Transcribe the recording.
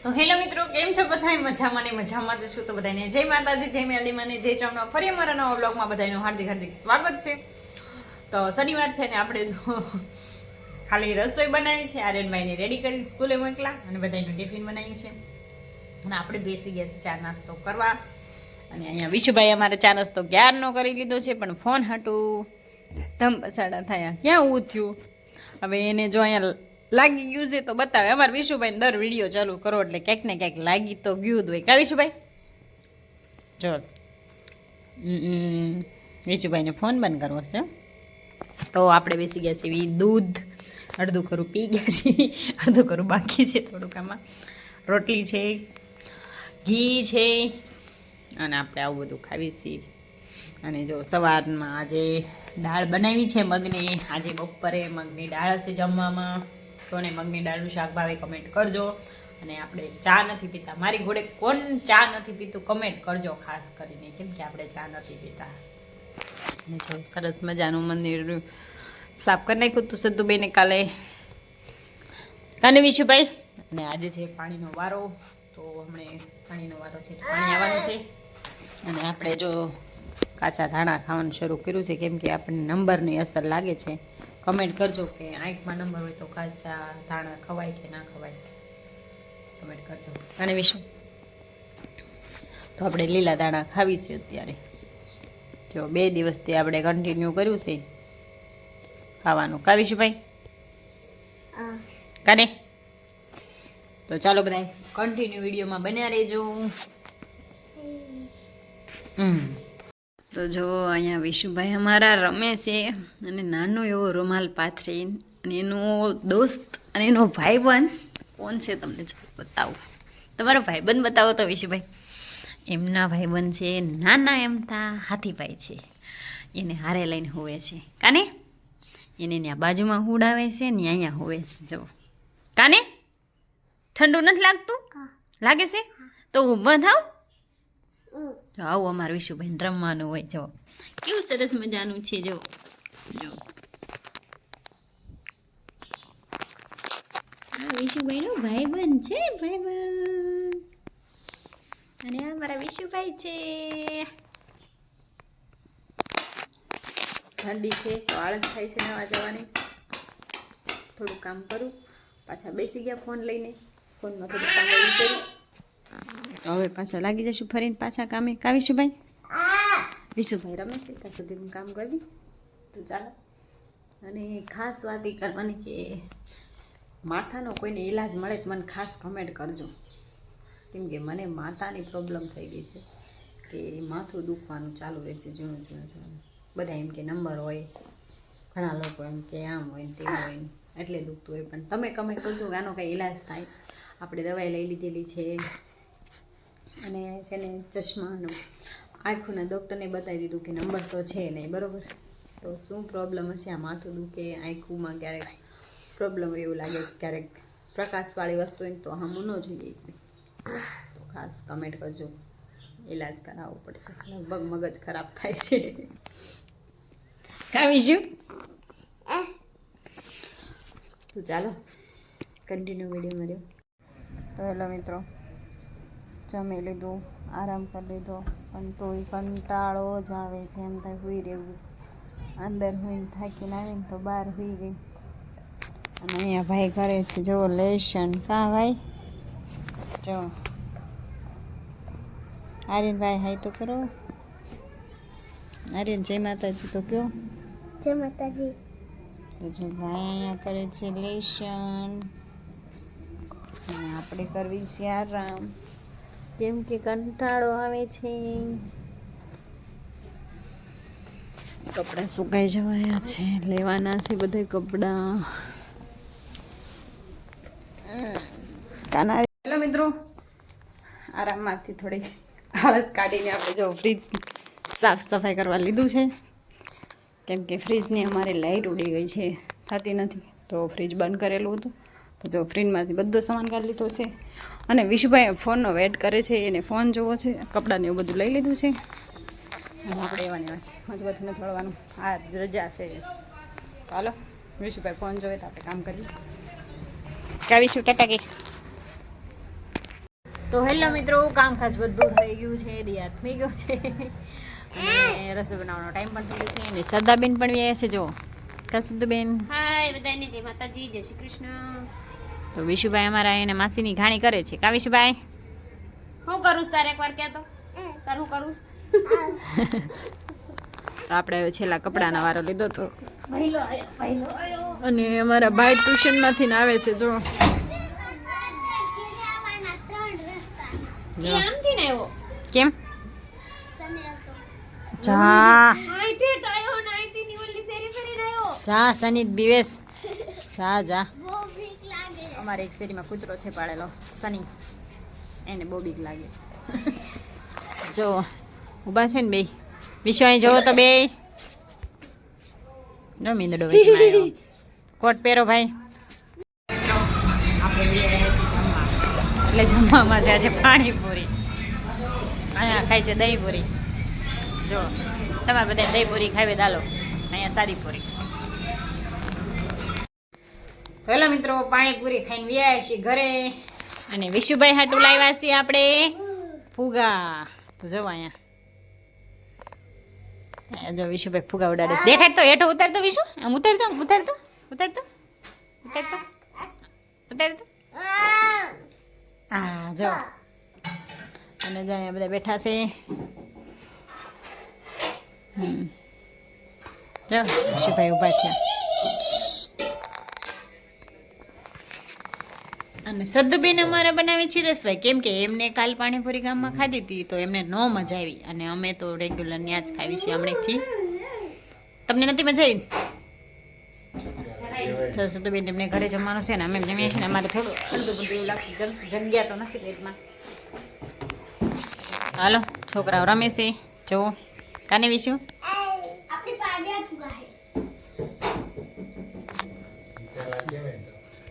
તો હેલો મિત્રો, કેમ છો બધા? મજામાં ને મજામાં જ છું. તો બધાને જય માતાજી, જય મેલડીમાં ને જય ચામડા. ફરી અમારા નવા બ્લોગમાં બધાનું હાર્દિક હાર્દિક સ્વાગત છે. તો શનિવાર છે ને આપણે જો ખાલી રસોઈ બનાવી છે, આર્યનભાઈને રેડી કરી સ્કૂલે મોકલા અને બધાનું ટિફિન બનાવ્યું છે અને આપણે બેસી ગયા ચા નાસ્તો કરવા. અને અહીંયા વિશુભાઈ અમારે ચા નાસ્તો ક્યારનો કરી લીધો છે, પણ ફોન હાટું ધમ પછાડા થયા. ક્યાં ઊભું થયું? હવે એને જો અહીંયા લાગી ગયું છે તો બતાવે. અમારે વિશુભાઈ દર વિડીયો ચાલુ કરો એટલે ક્યાંક ને ક્યાંક લાગી તો ગયું જ હોય. કા વિશુભાઈ? જો વિશુભાઈને ફોન બંધ કરવો છે. તો આપણે બેસી ગયા છીએ દૂધ અડધું ખરું પી ગયા છીએ, અડધું ખરું બાકી છે. થોડુંક આમાં રોટલી છે, ઘી છે અને આપણે આવું બધું ખાવી છીએ. અને જો સવારમાં આજે દાળ બનાવી છે મગની. આજે બપોરે મગની દાળ હશે જમવામાં. કોને મગની દાળનું શાક ભાવે કમેન્ટ કરજો. અને આપણે ચા નથી પીતા. મારી ઘોડે કોણ ચા નથી પીતું કમેન્ટ કરજો ખાસ કરીને, કેમ કે આપણે ચા નથી પીતા. અને જો સરસ મજાનું મંદિર સાફ કરી નાખ્યું હતું સદ્દુબેને કાલે. કાને વિશુભાઈ? અને આજે છે પાણીનો વારો. તો હમણાં પાણીનો વારો છે, પાણી આવવાનું છે. અને આપણે જો કાચા ધાણા ખાવાનું શરૂ કર્યું છે, કેમ કે આપણને નંબરની અસર લાગે છે. કમેન્ટ કરજો કે આંખમાં નંબર હોય તો કાચા ધાણા ખવાય કે ના ખવાય, કમેન્ટ કરજો. અને વિશુ તો આપણે લીલા દાણા ખાવી છે અત્યારે. જો 2 દિવસથી આપણે કન્ટિન્યુ કર્યું છે ખાવાનું. કા વિશુભાઈ? કાને? તો ચાલો બધા કન્ટિન્યુ વિડીયોમાં બન્યા રહેજો. તો જો અહીંયા વિશુભાઈ અમારા રમે છે અને નાનો એવો રૂમાલ પાથરી. અને એનો દોસ્ત અને એનો ભાઈબંધ કોણ છે તમને બતાવું. તમારો ભાઈબંધ બતાવો તો વિશુભાઈ. એમના ભાઈબંધ છે નાના એમતા હાથીભાઈ છે, એને હારે લઈને હોવે છે. કાને? એને ત્યાં બાજુમાં ઉડાવે છે ને અહીંયા હોવે છે. જો કાને ઠંડુ નથી લાગતું? લાગે છે તો ઊભા થાવ. જો આવું અમારું વિશુભાઈ રમવાનું હોય. જો કેવું સરસ મજાનું છે. જો જો વિશુભાઈ નો ભાઈબંધ છે, ભાઈબંધ. અને આ મારા વિશુભાઈ છે. ઠંડી છે તો આળસ થાય છે નવા જવાની. થોડું કામ કરું, પાછા બેસી ગયા ફોન લઈને. ફોનમાં થોડું કામ કર્યું, હવે પાછા લાગી જશું ફરીને પાછા કામે. કા વિશુભાઈ? વિશુભાઈ રમે છે ત્યાં સુધી હું કામ કરી. તો ચાલો. અને ખાસ વાત એ કરવાની કે માથાનો કોઈને ઈલાજ મળે તો મને ખાસ કમેન્ટ કરજો, કેમ કે મને માથાની પ્રોબ્લેમ થઈ ગઈ છે કે માથું દુખવાનું ચાલુ રહેશે જૂનું જૂનું. બધા એમ કે નંબર હોય, ઘણા લોકો એમ કે આમ હોય ને તેમ હોય ને એટલે દુખતું હોય. પણ તમે કમેન્ટ કરજો કે આનો કંઈ ઈલાજ થાય. આપણે દવાઈ લઈ લીધેલી છે અને છે ને ચશ્માનો આંખોના ડૉક્ટરને બતાવી દીધું કે નંબર તો છે નહીં, બરાબર. તો શું પ્રોબ્લેમ હશે? આ માથું દુખે, આંખોમાં ક્યારેક પ્રોબ્લેમ એવું લાગે, ક્યારેક પ્રકાશવાળી વસ્તુ હોય તો હમું ન જોઈએ. તો ખાસ કમેન્ટ કરજો, ઈલાજ કરાવવો પડશે. લગભગ મગજ ખરાબ થાય છે. કાવીશું તો ચાલો કન્ટિન્યુ વિડીયો મળ્યો. તો હેલો મિત્રો, જમી લીધું, આરામ કરી લીધો, પણ તોય કંટાળો જ આવે છે. એમ થાય સુઈ રહેવું. અંદર હોઈને થાકીને આવીને તો બહાર સુઈ ગઈ. અને અહીંયા ભાઈ કરે છે જો લેશન. કાં ભાઈ? જો આર્યનભાઈ હાય તો કરો. આર્યન જય માતાજી તો કયો. જય માતાજી. તો જો ભાઈ અહીંયા કરે છે લેશન અને આપણે કરવી છે આરામ, કેમ કે કંટાળો આવે છે. કપડાં સુકાઈ જવાયા છે, લેવાના છે બધા કપડાં. હેલો મિત્રો, આરામમાંથી થોડી આળસ કાઢીને આપણે જો ફ્રીજ સાફ સફાઈ કરવા લીધું છે, કેમ કે ફ્રીજની અમારે લાઇટ ઉડી ગઈ છે, થતી નથી. તો ફ્રીજ બંધ કરેલું હતું. તો જો ફ્રીજમાંથી બધો સામાન કાઢી લીધો છે. અને વિશુભાઈ ફોનનો વેટ કરે છે, એને ફોન જોવો છે. કપડાને એવું બધું લઈ લીધું છે. અને આપણે એવાની વાત છે મજબૂત નથી વળવાનું. આ રજા છે. ચાલો વિશુભાઈ ફોન જોવે તો આપણે કામ કરીએ. કાવીશું ટાટા કે તો હેલો મિત્રો, કામકાજ બધું થઈ ગયું છે, દિયા થઈ ગયો છે અને રસોઈ બનાવવાનો ટાઈમ પણ થઈ ગયો છે અને શ્રદ્ધાબેન પણ આવ્યા છે. જો કા સિદ્ધુબેન, હાય બધાને જય માતાજી, જય શ્રી કૃષ્ણ. તો વિશુભાઈ અમારા એને માસીની ઘાણી કરે છે. કા વિશુભાઈ? હું કરું તારે એકવાર કે તો તાર હું કરું તો આપણે હવે છેલ્લા કપડાનો વારો લીધો તો ભાઈલો આયો અને અમારા ભાઈ ટ્યુશનમાંથી ને આવે છે. જો એ આમથી ને આવ્યો કેમ સને હતો જા આઈતે આયો ને આઈતી ની ઓલી શેરી ફરીને આવ્યો. જા સનીત બીવેશ, જા જા. બહુ બીક લાગે. અમારે એક શેરીમાં કૂતરો છે પાડેલો સની, એને બહુ બીક લાગે છે. જો ઊભા છે ને બે વિશ્વ, અહીં જોવો તો બે જો મીંદડો વચમાં આવ્યો. કોટ પહેરો ભાઈ. આપણે બે આવ્યા છીએ જમવા, એટલે જમવામાં છે આજે પાણીપુરી, અહીંયા ખાય છે દહીંપુરી. જો તમારે બધા દહીંપુરી ખાવી દાલો, અહીંયા સાદી પૂરી. હેલો મિત્રો, પાણીપુરી ખાઈને વ્યાયા છીએ ઘરે અને વિશુભાઈ હાટું લાવ્યા છીએ આપણે ફુગા. તો જો અહીંયા જો વિશુભાઈ ફુગા ઉડાડે. દેખાડ તો, હેઠો ઉતાર તો વિશુ, આમ ઉતાર તો, ઉતાર તો, ઉતાર તો, ઉતાર તો, ઉતાર તો. હા જો, અને જો અહીંયા બધા બેઠા છે. જો વિશુભાઈ ઊભા થયા અને સદ્દુબેન અમારે બનાવી છે રસવાઈ, કેમ કે એમને કાલ પાણીપુરી ગામમાં ખાધી હતી તો એમને ન મજા આવી અને અમે તો રેગ્યુલર ત્યાં જ ખાવી છીએ હમણાંથી. તમને નથી મજા આવી? સદ્દુબેન એમને ઘરે જમવાનું છે ને અમે જમીએ છીએ ને અમારે થોડું અડધું બધું એવું લાગશે, જગ્યા તો નથી પેટમાં. હાલો છોકરાઓ રમે છે, જો કાને વિશું